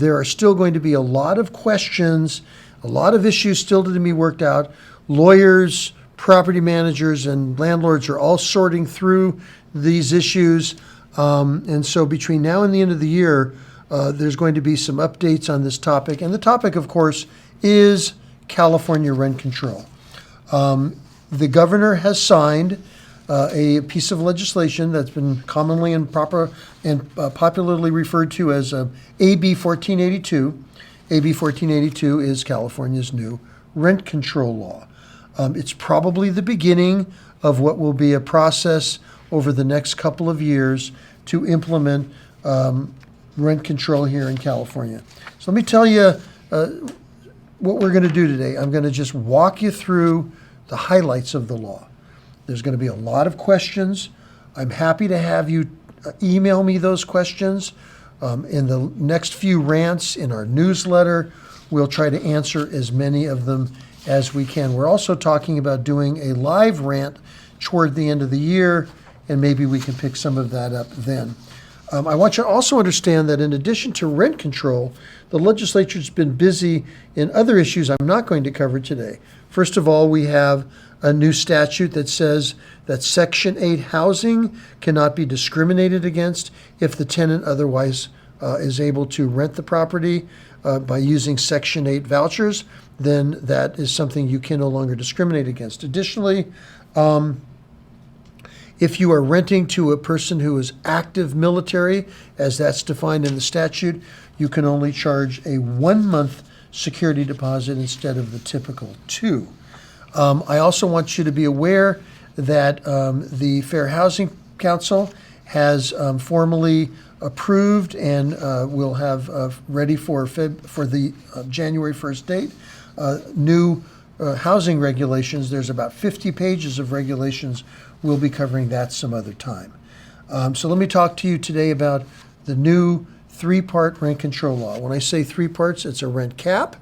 There are still going to be a lot of questions, a lot of issues still to be worked out. Lawyers, property managers, and landlords are all sorting through these issues. And so between now and the end of the year, there's going to be some updates on this topic. And the topic, of course, is California rent control. The governor has signed a piece of legislation that's been commonly and popularly referred to as AB 1482. AB 1482 is California's new rent control law. It's probably the beginning of what will be a process over the next couple of years to implement rent control here in California. So let me tell you what we're going to do today. I'm going to just walk you through the highlights of the law. There's going to be a lot of questions. I'm happy to have you email me those questions. In the next few rants in our newsletter, we'll try to answer as many of them as we can. We're also talking about doing a live rant toward the end of the year, and maybe we can pick some of that up then. I want you to also understand that in addition to rent control, the legislature's been busy in other issues I'm not going to cover today. First of all, we have a new statute that says that Section 8 housing cannot be discriminated against if the tenant otherwise is able to rent the property by using Section 8 vouchers. Then that is something you can no longer discriminate against. Additionally, if you are renting to a person who is active military, as that's defined in the statute, you can only charge a 1-month security deposit instead of the typical 2. I also want you to be aware that the Fair Housing Council has formally approved and will have ready for the January 1st date new housing regulations. There's about 50 pages of regulations. We'll be covering that some other time. So let me talk to you today about the new 3-part rent control law. When I say 3 parts, it's a rent cap,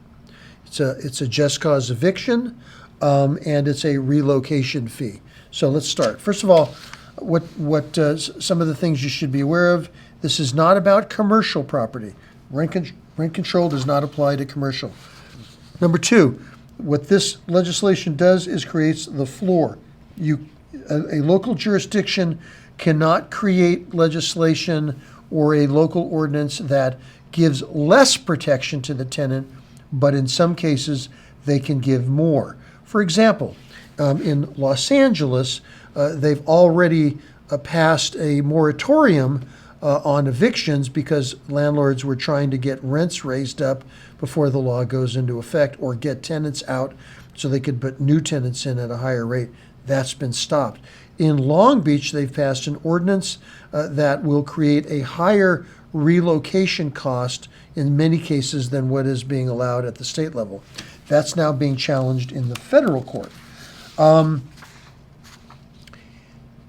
it's a just cause eviction, and it's a relocation fee. So let's start. First of all, what some of the things you should be aware of. This is not about commercial property. Rent control does not apply to commercial. Number 2, what this legislation does is creates the floor. A local jurisdiction cannot create legislation or a local ordinance that gives less protection to the tenant, but in some cases they can give more. For example, in Los Angeles, they've already passed a moratorium on evictions because landlords were trying to get rents raised up before the law goes into effect, or get tenants out so they could put new tenants in at a higher rate. That's been stopped. In Long Beach, they've passed an ordinance that will create a higher relocation cost in many cases than what is being allowed at the state level. That's now being challenged in the federal court.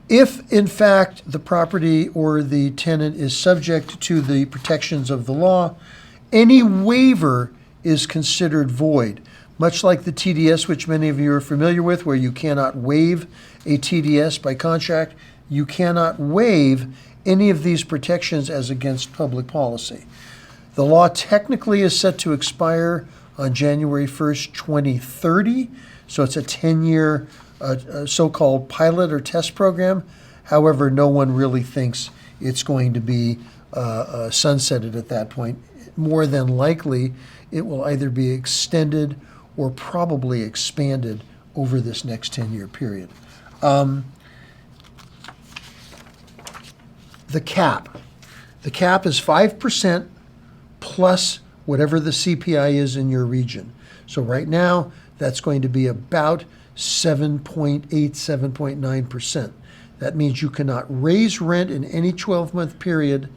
If, in fact, the property or the tenant is subject to the protections of the law, any waiver is considered void. Much like the TDS, which many of you are familiar with, where you cannot waive a TDS by contract, you cannot waive any of these protections as against public policy. The law technically is set to expire on January 1st, 2030, so it's a 10-year so-called pilot or test program. However, no one really thinks it's going to be sunsetted at that point. More than likely, it will either be extended or probably expanded over this next 10-year period. The cap. The cap is 5% plus whatever the CPI is in your region. So right now, that's going to be about 7.8, 7.9%. That means you cannot raise rent in any 12-month period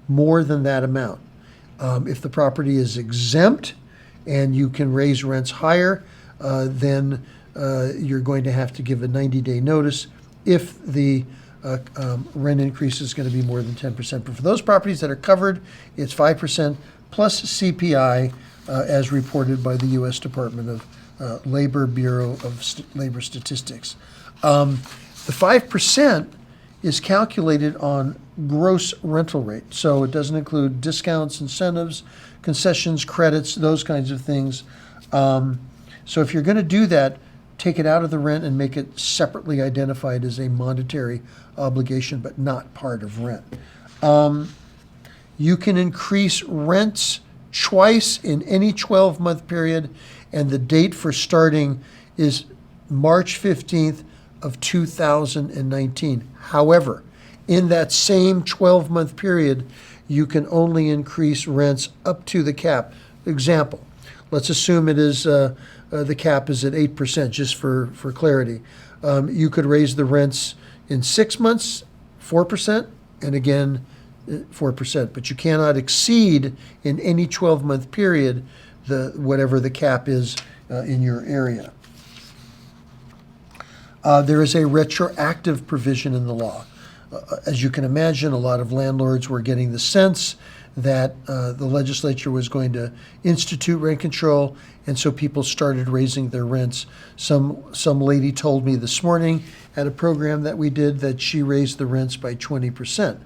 more than that amount. If the property is exempt and you can raise rents higher, then you're going to have to give a 90-day notice if the rent increase is going to be more than 10%. But for those properties that are covered, it's 5% plus CPI as reported by the U.S. Department of Labor Bureau of Labor Statistics. The 5% is calculated on gross rental rate. So it doesn't include discounts, incentives, concessions, credits, those kinds of things. So if you're going to do that, take it out of the rent and make it separately identified as a monetary obligation, but not part of rent. You can increase rents twice in any 12-month period, and the date for starting is March 15th of 2019. However, in that same 12-month period, you can only increase rents up to the cap. Example, let's assume it is the cap is at 8%, just for clarity. You could raise the rents in 6 months, 4%, and again, 4%, but you cannot exceed in any 12-month period whatever the cap is in your area. There is a retroactive provision in the law. As you can imagine, a lot of landlords were getting the sense that the legislature was going to institute rent control, and so people started raising their rents. Some lady told me this morning at a program that we did that she raised the rents by 20%.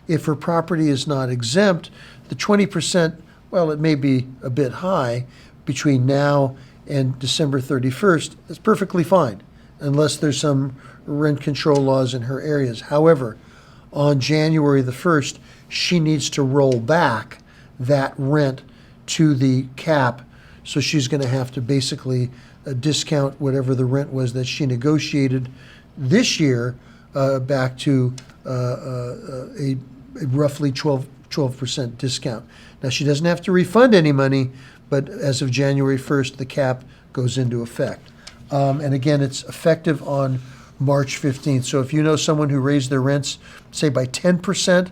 If her property is not exempt, the 20%, well, it may be a bit high between now and December 31st. That's perfectly fine, unless there's some rent control laws in her areas. However, on January the 1st, she needs to roll back that rent to the cap. So she's going to have to basically discount whatever the rent was that she negotiated this year back to a roughly 12% discount. Now, she doesn't have to refund any money, but as of January 1st, the cap goes into effect. And again, it's effective on March 15th. So if you know someone who raised their rents, say by 10%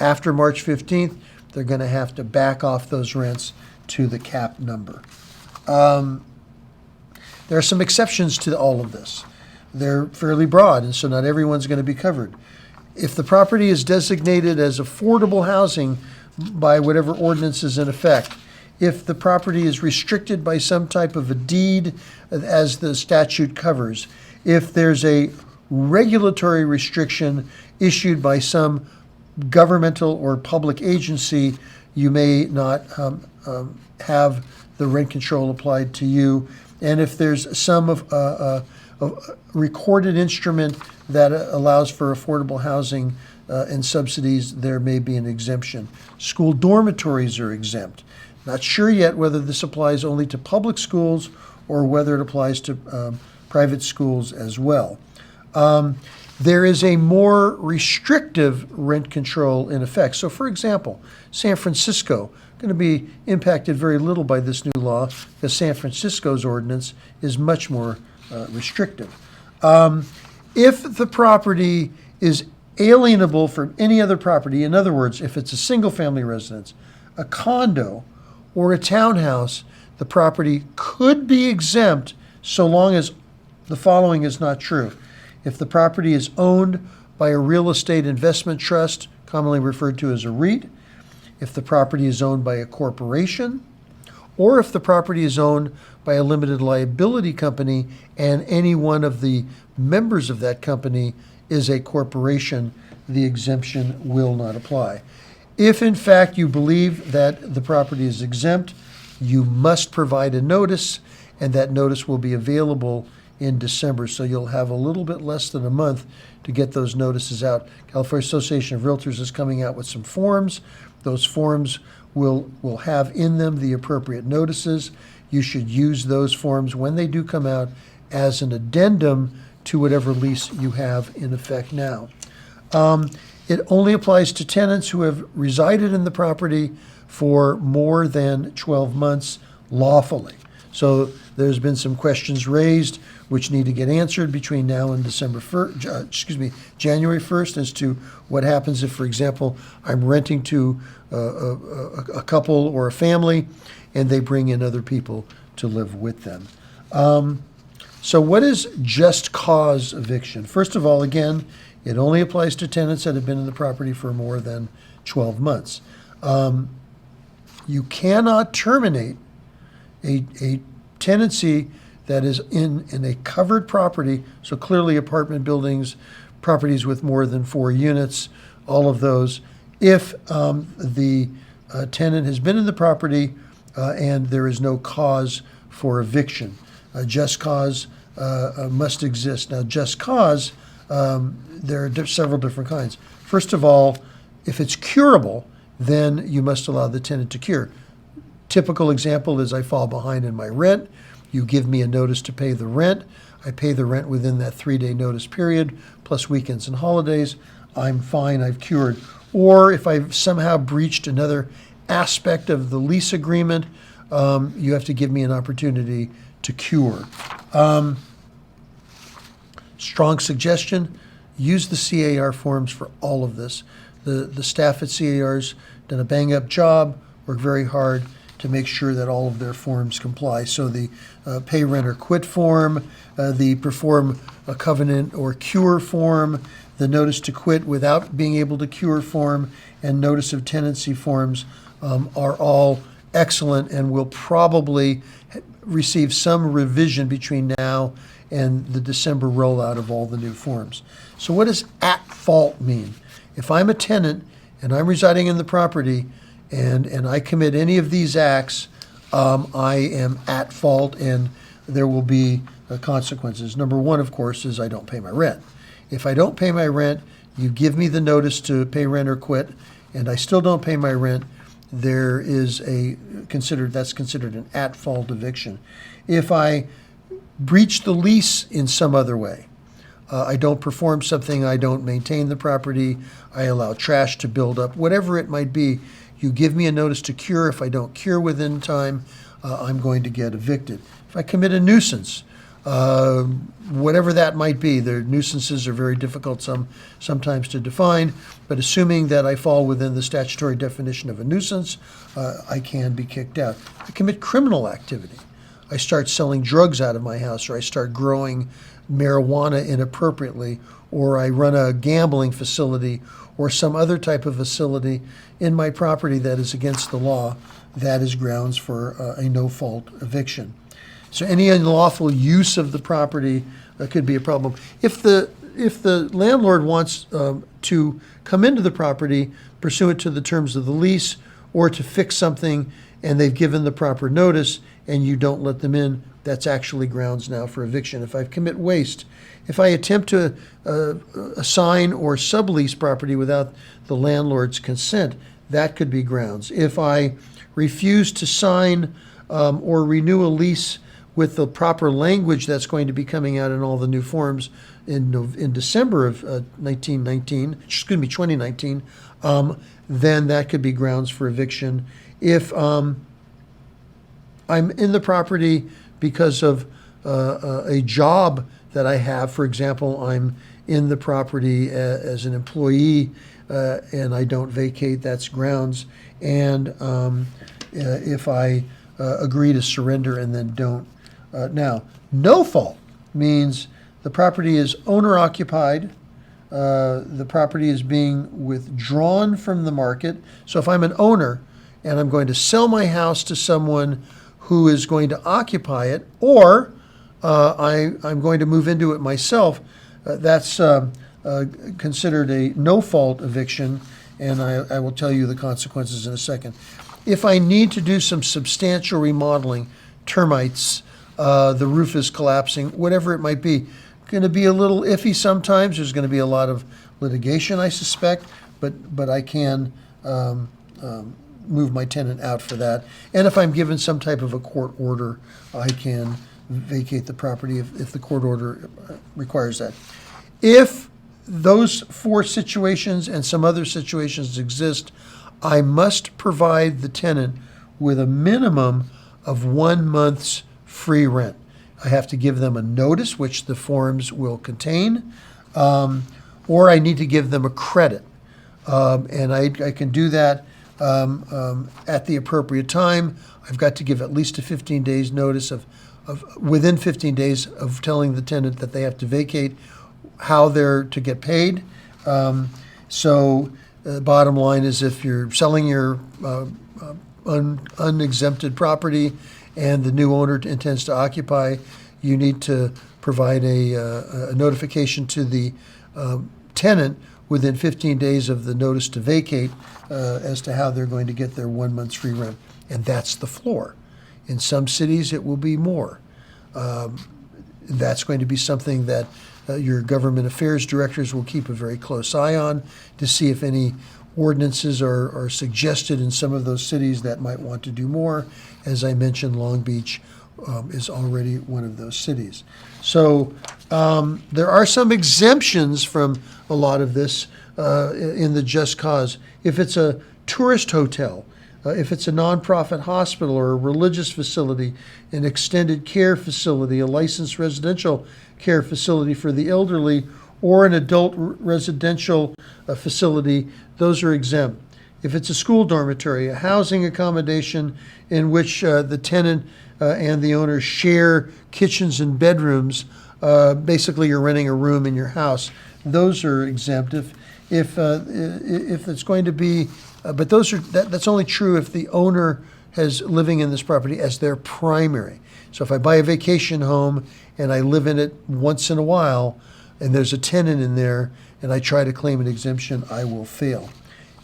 after March 15th, they're going to have to back off those rents to the cap number. There are some exceptions to all of this. They're fairly broad, and so not everyone's going to be covered. If the property is designated as affordable housing by whatever ordinance is in effect, if the property is restricted by some type of a deed as the statute covers, if there's a regulatory restriction issued by some governmental or public agency, you may not have the rent control applied to you. And if there's some a recorded instrument that allows for affordable housing and subsidies, there may be an exemption. School dormitories are exempt. Not sure yet whether this applies only to public schools or whether it applies to private schools as well. There is a more restrictive rent control in effect. So, for example, San Francisco going to be impacted very little by this new law because San Francisco's ordinance is much more restrictive. If the property is alienable from any other property, in other words, if it's a single-family residence, a condo, or a townhouse, the property could be exempt so long as the following is not true. If the property is owned by a real estate investment trust, commonly referred to as a REIT, if the property is owned by a corporation, or if the property is owned by a limited liability company and any one of the members of that company is a corporation, the exemption will not apply. If in fact you believe that the property is exempt, you must provide a notice, and that notice will be available in December. So you'll have a little bit less than a month to get those notices out. California Association of Realtors is coming out with some forms. Those forms will have in them the appropriate notices. You should use those forms when they do come out as an addendum to whatever lease you have in effect now. It only applies to tenants who have resided in the property for more than 12 months lawfully. So there's been some questions raised which need to get answered between now and January 1st as to what happens if, for example, I'm renting to a couple or a family and they bring in other people to live with them. So what is just cause eviction? First of all, again, it only applies to tenants that have been in the property for more than 12 months. You cannot terminate a tenancy that is in a covered property, so clearly apartment buildings, properties with more than 4 units, all of those, if the A tenant has been in the property and there is no cause for eviction. A just cause must exist. Now, just cause, there are several different kinds. First of all, if it's curable, then you must allow the tenant to cure. Typical example is I fall behind in my rent. You give me a notice to pay the rent. I pay the rent within that 3-day notice period, plus weekends and holidays. I'm fine, I've cured. Or if I've somehow breached another aspect of the lease agreement, you have to give me an opportunity to cure. Strong suggestion, use the CAR forms for all of this. The staff at CAR's done a bang-up job, worked very hard to make sure that all of their forms comply. So the pay rent or quit form, the perform a covenant or cure form, the notice to quit without being able to cure form, and notice of tenancy forms are all excellent and will probably receive some revision between now and the December rollout of all the new forms. So what does at fault mean? If I'm a tenant and I'm residing in the property and I commit any of these acts, I am at fault and there will be consequences. Number one, of course, is I don't pay my rent. If I don't pay my rent, you give me the notice to pay rent or quit, and I still don't pay my rent, there is that's considered an at-fault eviction. If I breach the lease in some other way, I don't perform something, I don't maintain the property, I allow trash to build up, whatever it might be, you give me a notice to cure. If I don't cure within time, I'm going to get evicted. If I commit a nuisance, whatever that might be, their nuisances are very difficult sometimes to define, but assuming that I fall within the statutory definition of a nuisance, I can be kicked out. I commit criminal activity. I start selling drugs out of my house, or I start growing marijuana inappropriately, or I run a gambling facility or some other type of facility in my property that is against the law, that is grounds for a no-fault eviction. So any unlawful use of the property could be a problem. If the landlord wants to come into the property pursuant to the terms of the lease or to fix something and they've given the proper notice and you don't let them in, that's actually grounds now for eviction. If I commit waste, if I attempt to assign or sublease property without the landlord's consent, that could be grounds. If I refuse to sign or renew a lease with the proper language that's going to be coming out in all the new forms in December of 2019, then that could be grounds for eviction. If I'm in the property because of a job that I have, for example, I'm in the property as an employee and I don't vacate, that's grounds. And if I agree to surrender and then don't. Now, no fault means the property is owner occupied, the property is being withdrawn from the market. So if I'm an owner and I'm going to sell my house to someone who is going to occupy it, or I'm going to move into it myself, that's considered a no-fault eviction, and I will tell you the consequences in a second. If I need to do some substantial remodeling, termites, the roof is collapsing, whatever it might be, going to be a little iffy sometimes. There's going to be a lot of litigation, I suspect, but I can move my tenant out for that. And if I'm given some type of a court order, I can vacate the property if the court order requires that. If those four situations and some other situations exist, I must provide the tenant with a minimum of 1 month's free rent. I have to give them a notice, which the forms will contain, or I need to give them a credit. And I can do that at the appropriate time. I've got to give at least a 15 days notice of within 15 days of telling the tenant that they have to vacate, how they're to get paid. So bottom line is, if you're selling your unexempted property and the new owner intends to occupy, you need to provide a notification to the tenant within 15 days of the notice to vacate as to how they're going to get their 1 month's free rent. And that's the floor. In some cities, it will be more. That's going to be something that your government affairs directors will keep a very close eye on to see if any ordinances are suggested in some of those cities that might want to do more. As I mentioned, Long Beach is already one of those cities. So there are some exemptions from a lot of this in the just cause. If it's a tourist hotel, if it's a nonprofit hospital or a religious facility, an extended care facility, a licensed residential care facility for the elderly, or an adult residential facility, those are exempt. If it's a school dormitory, a housing accommodation in which the tenant and the owner share kitchens and bedrooms, basically you're renting a room in your house, those are exempt. If it's going to be, but that's only true if the owner has living in this property as their primary. So if I buy a vacation home and I live in it once in a while, and there's a tenant in there, and I try to claim an exemption, I will fail.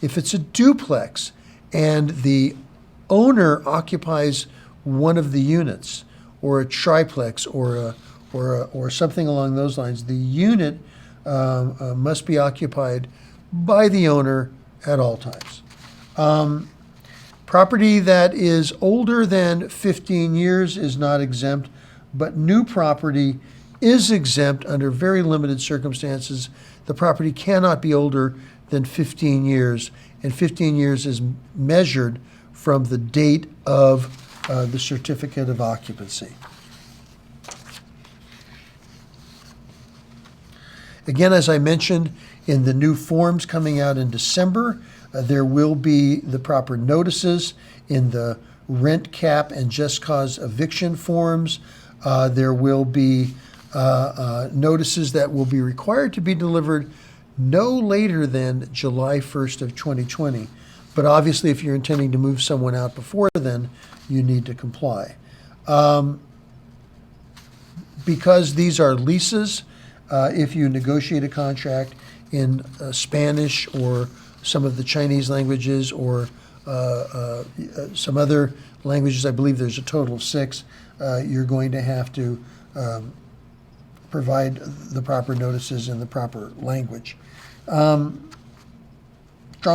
If it's a duplex and the owner occupies one of the units, or a triplex, or something along those lines, the unit must be occupied by the owner at all times. Property that is older than 15 years is not exempt, but new property is exempt under very limited circumstances. The property cannot be older than 15 years, and 15 years is measured from the date of the certificate of occupancy. Again, as I mentioned, in the new forms coming out in December, there will be the proper notices in the rent cap and just cause eviction forms. There will be notices that will be required to be delivered no later than July 1st of 2020. But obviously, if you're intending to move someone out before then, you need to comply. Because these are leases, if you negotiate a contract in Spanish or some of the Chinese languages or some other languages, I believe there's a total of 6, you're going to have to provide the proper notices in the proper language. Strong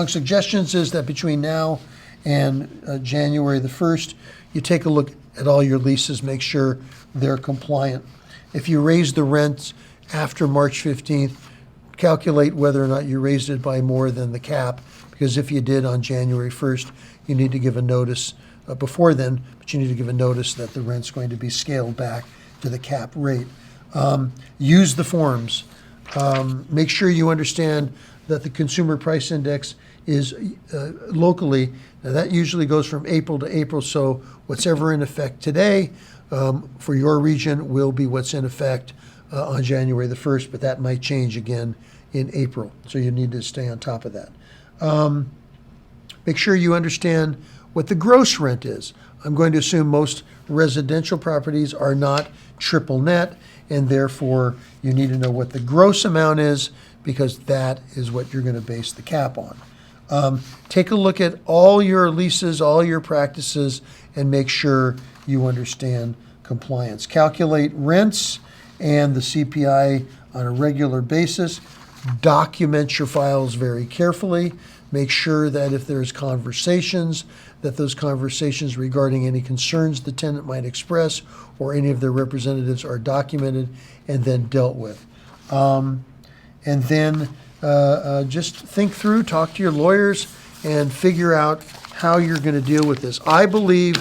suggestions is that between now and January the 1st, you take a look at all your leases, make sure they're compliant. If you raise the rents after March 15th, calculate whether or not you raised it by more than the cap, because if you did on January 1st, you need to give a notice before then, but you need to give a notice that the rent's going to be scaled back to the cap rate. Use the forms. Make sure you understand that the Consumer Price Index is locally. Now that usually goes from April to April, so what's ever in effect today for your region will be what's in effect on January the 1st, but that might change again in April, so you need to stay on top of that. Make sure you understand what the gross rent is. I'm going to assume most residential properties are not triple net, and therefore you need to know what the gross amount is, because that is what you're going to base the cap on. Take a look at all your leases, all your practices, and make sure you understand compliance. Calculate rents and the CPI on a regular basis. Document your files very carefully. Make sure that if there's conversations, that those conversations regarding any concerns the tenant might express or any of their representatives are documented and then dealt with. And then just think through, talk to your lawyers, and figure out how you're going to deal with this. I believe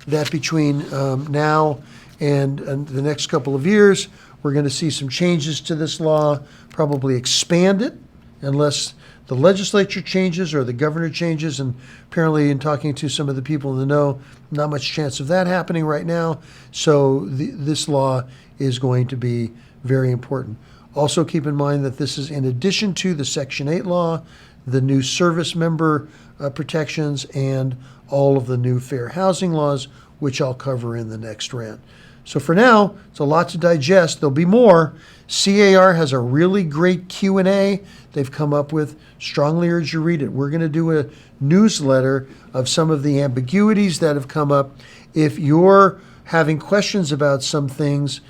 that between now and the next couple of years, we're going to see some changes to this law, probably expand it, unless the legislature changes or the governor changes, and apparently in talking to some of the people in the know, not much chance of that happening right now. So this law is going to be very important. Also keep in mind that this is in addition to the Section 8 law, the new service member protections, and all of the new fair housing laws, which I'll cover in the next rant. So for now, it's a lot to digest. There'll be more. CAR has a really great Q&A they've come up with. Strongly urge you read it. We're going to do a newsletter of some of the ambiguities that have come up. If you're having questions about some things,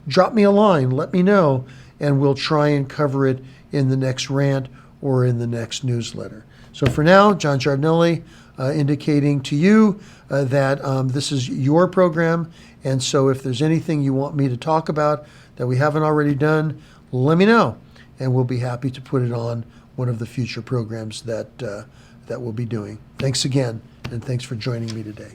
drop me a line, let me know, and we'll try and cover it in the next rant or in the next newsletter. So for now, John Giardinelli indicating to you that this is your program, and so if there's anything you want me to talk about that we haven't already done, let me know, and we'll be happy to put it on one of the future programs that we'll be doing. Thanks again, and thanks for joining me today.